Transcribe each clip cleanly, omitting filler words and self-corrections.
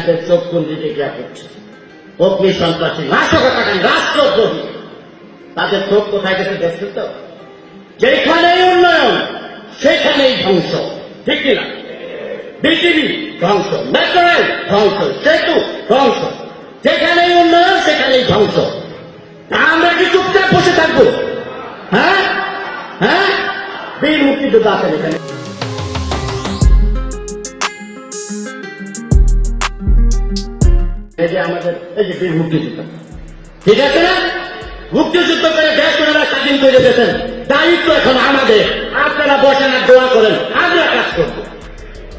সাহেবদের চোখ কুন্দিতে গিয়া করছে, অগ্নি সন্ত্রাসী, নাশকতাকারী, রাষ্ট্রদ্রোহী, তাদের চোখ কোথায় গেছে দেখছেন তো? যেখানেই উন্নয়ন সেখানেই ধ্বংস, ঠিক কিনা? বিটিভি ধ্বংস, মেট্রো রেল ধ্বংস, সেতু ধ্বংস, যেখানেই উন্নয়ন সেখানেই ধ্বংস। আমরা কি চুপচাপ বসে থাকবো? হ্যাঁ হ্যাঁ, বীর মুক্তিযোদ্ধা আছেন এখানে। এই যে আমাদের এই যে বীর মুক্তিযোদ্ধা, ঠিক আছে না? মুক্তিযুদ্ধ করে দেশ ওনারা স্বাধীন করে দিয়েছেন, দায়িত্ব এখন আমাদের। আপনারা বসেন আর দোয়া করেন, আমরা কাজ করব,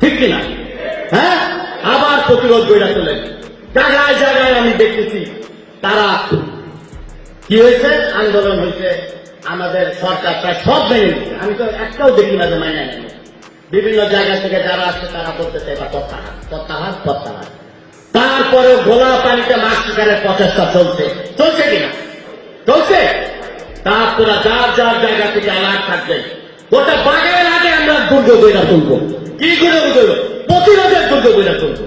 ঠিক কিনা? হ্যাঁ, আবার প্রতিরোধ গড়ে তোলেন। জায়গায় জায়গায় আমি দেখতেছি তারা কি হয়েছে, আন্দোলন হয়েছে, আমাদের সরকার প্রায় সব মেনে নিচ্ছে। আমি তো একটাও দেখি না যে মাইনে নেই। বিভিন্ন জায়গা থেকে যারা আসছে তারা বলতেছে এটা প্রত্যাহার প্রত্যাহার প্রত্যাহার। তারপরেও ঘোলা পানিতে মাছ শিকারের প্রচেষ্টা চলছে, চলছে কিনা? চলছে। তারপরে যার যার জায়গা থেকে অ্যালার্ট থাকবে। ওটা বাঘের আগে আমরা দুর্গ বইরা তুলবো, কি করে বুঝবো? প্রতিরোধের দুর্গ বইরা তুলবো।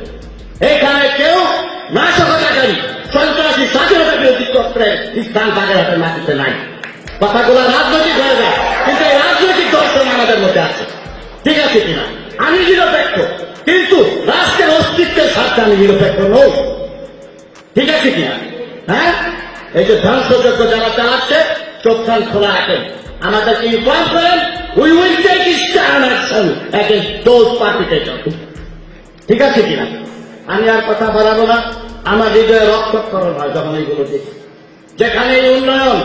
এখানে কেউ নাশকতাকারী, সন্ত্রাসী, স্বাধীনতা বিরোধী চক্রের স্থান বাগেরহাটের মাটিতে নাই। কথাগুলো রাজনৈতিক হয়ে যায়, কিন্তু এই রাজনৈতিক দর্শন আমাদের মধ্যে আছে, ঠিক আছে কিনা? আমি নিরপেক্ষ, কিন্তু রাষ্ট্রের অস্তিত্বের স্বার্থে আমি নিরপেক্ষ নই, ঠিক আছে কিনা? হ্যাঁ, এই যে ধ্বংসযজ্ঞ যারা চালাচ্ছে, চোখ কান খোলা রাখেন, আমাদেরকে ইনফর্ম করেন। We will take stern action against those participator, ঠিক আছে কিনা? আমি আর কথা বাড়াবো না। আমার হৃদয়ে রক্তক্ষরণ হয় যখন এইগুলো দেখি। যেখানে উন্নয়ন,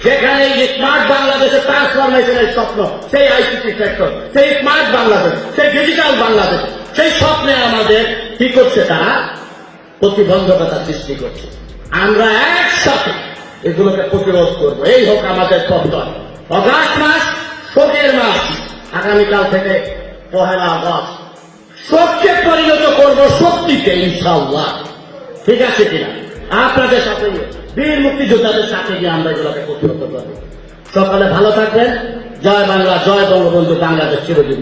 যেখানে স্মার্ট বাংলাদেশের ট্রান্সফরমেশনের স্বপ্ন, সেই আইসিটি সেক্টর, সেই স্মার্ট বাংলাদেশ, সেই ডিজিটাল বাংলাদেশ, সেই স্বপ্নে আমাদের কি করছে? তারা প্রতিবন্ধকতা সৃষ্টি করছে। আমরা একসাথে এগুলোকে প্রতিরোধ করবো। এই হোক আমাদের প্রত্যয়। অগাস্ট মাস শোকের মাস, আগামীকাল থেকে 1 আগস্ট শোককে পরিণত করবো শক্তিতে, ইনশাআল্লাহ, ঠিক আছে কিনা? আপনাদের সাথে, বীর মুক্তিযোদ্ধাদের সাথে গিয়ে আমরা এগুলোকে প্রতিরোধ করবো। সকালে ভালো থাকবেন। জয় বাংলা, জয় বঙ্গবন্ধু, বাংলাদেশ চিরজীবী।